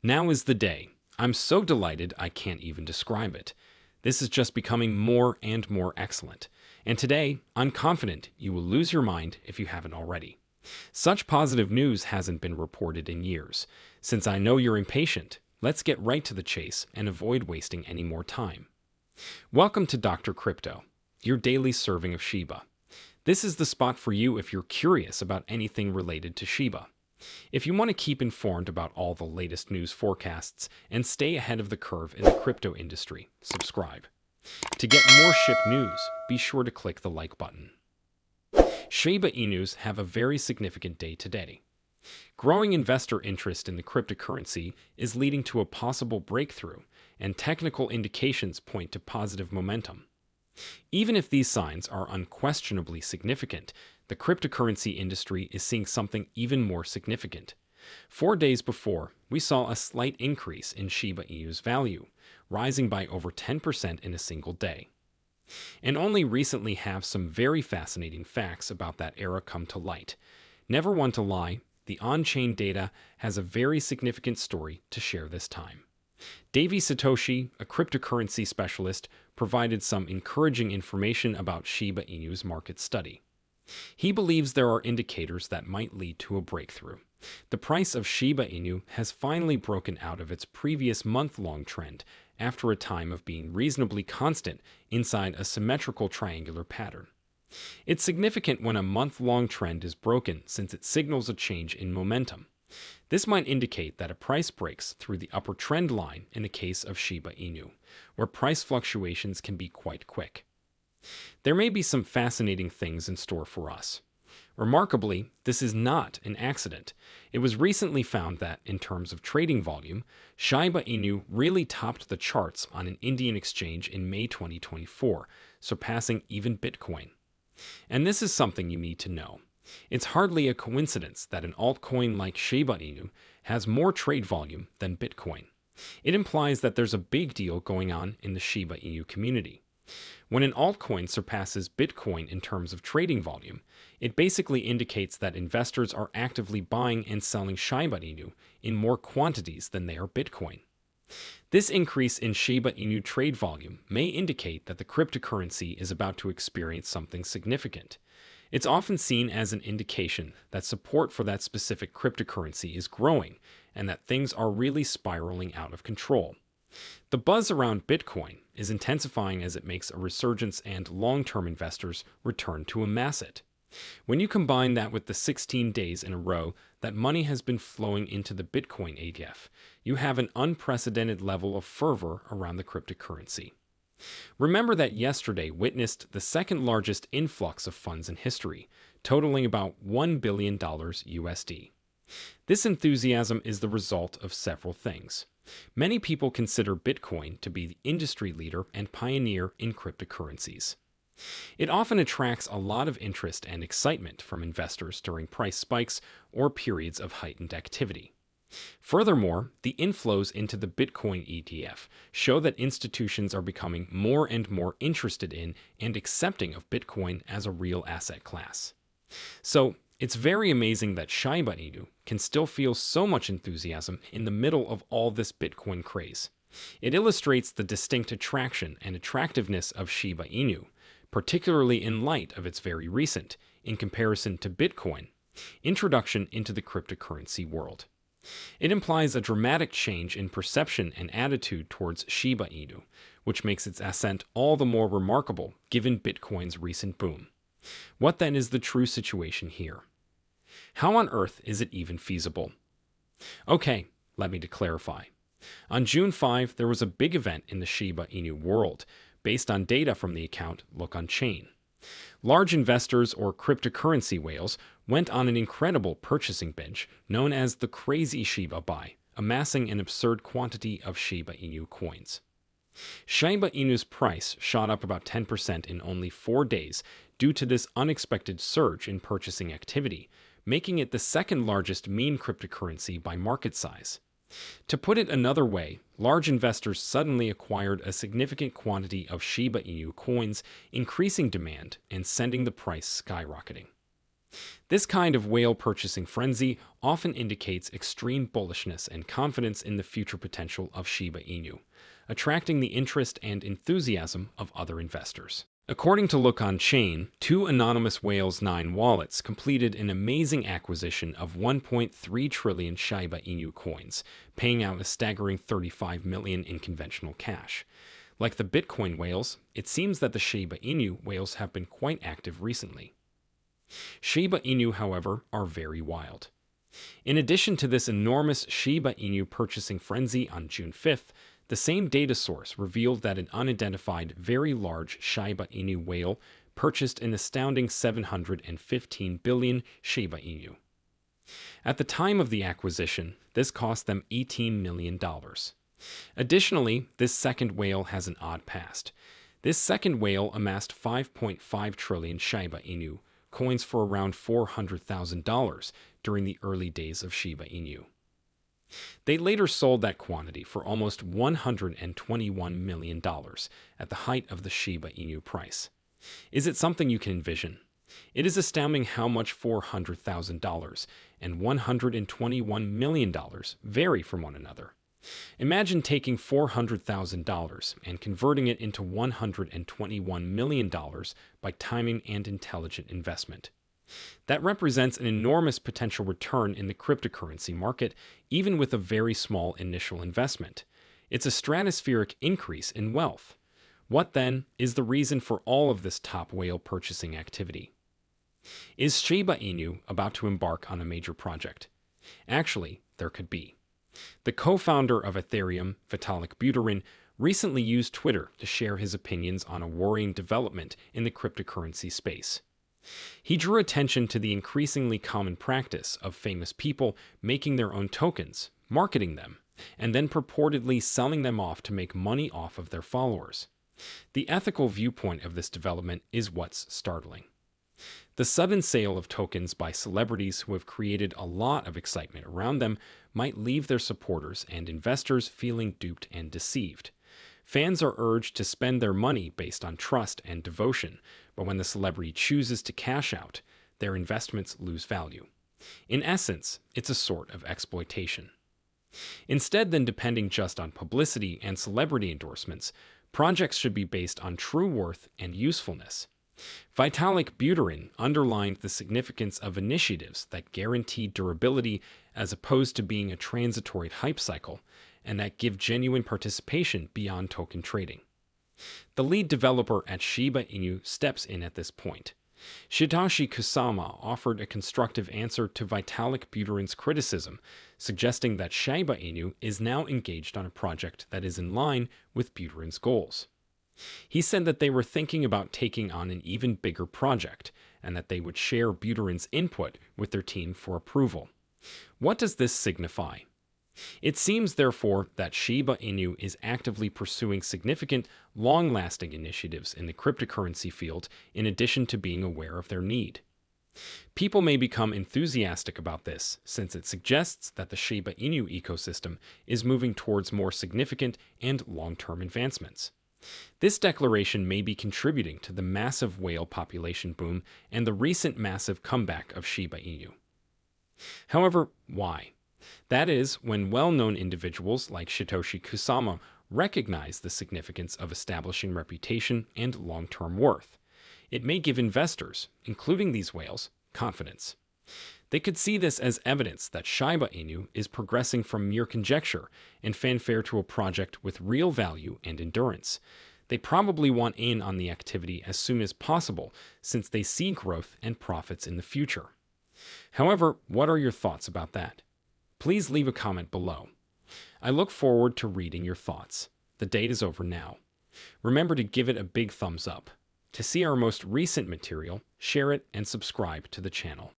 Now is the day. I'm so delighted I can't even describe it. This is just becoming more and more excellent. And today, I'm confident you will lose your mind if you haven't already. Such positive news hasn't been reported in years. Since I know you're impatient, let's get right to the chase and avoid wasting any more time. Welcome to Dr. Crypto, your daily serving of Shiba. This is the spot for you if you're curious about anything related to Shiba. If you want to keep informed about all the latest news forecasts and stay ahead of the curve in the crypto industry, subscribe. To get more SHIB news, be sure to click the like button. Shiba Inus have a very significant day today. Growing investor interest in the cryptocurrency is leading to a possible breakthrough, and technical indications point to positive momentum. Even if these signs are unquestionably significant, the cryptocurrency industry is seeing something even more significant. 4 days before, we saw a slight increase in Shiba Inu's value, rising by over 10% in a single day. And only recently have some very fascinating facts about that era come to light. Never one to lie, the on-chain data has a very significant story to share this time. Shytoshi, a cryptocurrency specialist, provided some encouraging information about Shiba Inu's market study. He believes there are indicators that might lead to a breakthrough. The price of Shiba Inu has finally broken out of its previous month-long trend after a time of being reasonably constant inside a symmetrical triangular pattern. It's significant when a month-long trend is broken since it signals a change in momentum. This might indicate that a price breaks through the upper trend line in the case of Shiba Inu, where price fluctuations can be quite quick. There may be some fascinating things in store for us. Remarkably, this is not an accident. It was recently found that, in terms of trading volume, Shiba Inu really topped the charts on an Indian exchange in May 2024, surpassing even Bitcoin. And this is something you need to know. It's hardly a coincidence that an altcoin like Shiba Inu has more trade volume than Bitcoin. It implies that there's a big deal going on in the Shiba Inu community. When an altcoin surpasses Bitcoin in terms of trading volume, it basically indicates that investors are actively buying and selling Shiba Inu in more quantities than they are Bitcoin. This increase in Shiba Inu trade volume may indicate that the cryptocurrency is about to experience something significant. It's often seen as an indication that support for that specific cryptocurrency is growing and that things are really spiraling out of control. The buzz around Bitcoin is intensifying as it makes a resurgence and long-term investors return to amass it. When you combine that with the 16 days in a row that money has been flowing into the Bitcoin ETF, you have an unprecedented level of fervor around the cryptocurrency. Remember that yesterday witnessed the second largest influx of funds in history, totaling about $1 billion USD. This enthusiasm is the result of several things. Many people consider Bitcoin to be the industry leader and pioneer in cryptocurrencies. It often attracts a lot of interest and excitement from investors during price spikes or periods of heightened activity. Furthermore, the inflows into the Bitcoin ETF show that institutions are becoming more and more interested in and accepting of Bitcoin as a real asset class. So, it's very amazing that Shiba Inu can still feel so much enthusiasm in the middle of all this Bitcoin craze. It illustrates the distinct attraction and attractiveness of Shiba Inu, particularly in light of its very recent, in comparison to Bitcoin, introduction into the cryptocurrency world. It implies a dramatic change in perception and attitude towards Shiba Inu, which makes its ascent all the more remarkable given Bitcoin's recent boom. What then is the true situation here? How on earth is it even feasible? Okay, let me clarify. On June 5, there was a big event in the Shiba Inu world, based on data from the account Look on Chain. Large investors or cryptocurrency whales went on an incredible purchasing binge known as the Crazy Shiba Buy, amassing an absurd quantity of Shiba Inu coins. Shiba Inu's price shot up about 10% in only 4 days due to this unexpected surge in purchasing activity, making it the second largest meme cryptocurrency by market size. To put it another way, large investors suddenly acquired a significant quantity of Shiba Inu coins, increasing demand and sending the price skyrocketing. This kind of whale purchasing frenzy often indicates extreme bullishness and confidence in the future potential of Shiba Inu, attracting the interest and enthusiasm of other investors. According to Look On Chain, two anonymous Whales 9 wallets completed an amazing acquisition of 1.3 trillion Shiba Inu coins, paying out a staggering 35 million in conventional cash. Like the Bitcoin whales, it seems that the Shiba Inu whales have been quite active recently. Shiba Inu, however, are very wild. In addition to this enormous Shiba Inu purchasing frenzy on June 5th, the same data source revealed that an unidentified, very large Shiba Inu whale purchased an astounding 715 billion Shiba Inu. At the time of the acquisition, this cost them $18 million. Additionally, this second whale has an odd past. This second whale amassed 5.5 trillion Shiba Inu coins for around $400,000 during the early days of Shiba Inu. They later sold that quantity for almost $121 million at the height of the Shiba Inu price. Is it something you can envision? It is astounding how much $400,000 and $121 million vary from one another. Imagine taking $400,000 and converting it into $121 million by timing and intelligent investment. That represents an enormous potential return in the cryptocurrency market, even with a very small initial investment. It's a stratospheric increase in wealth. What, then, is the reason for all of this top whale purchasing activity? Is Shiba Inu about to embark on a major project? Actually, there could be. The co-founder of Ethereum, Vitalik Buterin, recently used Twitter to share his opinions on a worrying development in the cryptocurrency space. He drew attention to the increasingly common practice of famous people making their own tokens, marketing them, and then purportedly selling them off to make money off of their followers. The ethical viewpoint of this development is what's startling. The sudden sale of tokens by celebrities who have created a lot of excitement around them might leave their supporters and investors feeling duped and deceived. Fans are urged to spend their money based on trust and devotion, but when the celebrity chooses to cash out, their investments lose value. In essence, it's a sort of exploitation. Instead than depending just on publicity and celebrity endorsements, projects should be based on true worth and usefulness. Vitalik Buterin underlined the significance of initiatives that guarantee durability as opposed to being a transitory hype cycle, and that give genuine participation beyond token trading. The lead developer at Shiba Inu steps in at this point. Shytoshi Kusama offered a constructive answer to Vitalik Buterin's criticism, suggesting that Shiba Inu is now engaged on a project that is in line with Buterin's goals. He said that they were thinking about taking on an even bigger project, and that they would share Buterin's input with their team for approval. What does this signify? It seems, therefore, that Shiba Inu is actively pursuing significant, long-lasting initiatives in the cryptocurrency field in addition to being aware of their need. People may become enthusiastic about this, since it suggests that the Shiba Inu ecosystem is moving towards more significant and long-term advancements. This declaration may be contributing to the massive whale population boom and the recent massive comeback of Shiba Inu. However, why? That is, when well-known individuals like Shytoshi Kusama recognize the significance of establishing reputation and long-term worth. It may give investors, including these whales, confidence. They could see this as evidence that Shiba Inu is progressing from mere conjecture and fanfare to a project with real value and endurance. They probably want in on the activity as soon as possible, since they see growth and profits in the future. However, what are your thoughts about that? Please leave a comment below. I look forward to reading your thoughts. The date is over now. Remember to give it a big thumbs up. To see our most recent material, share it and subscribe to the channel.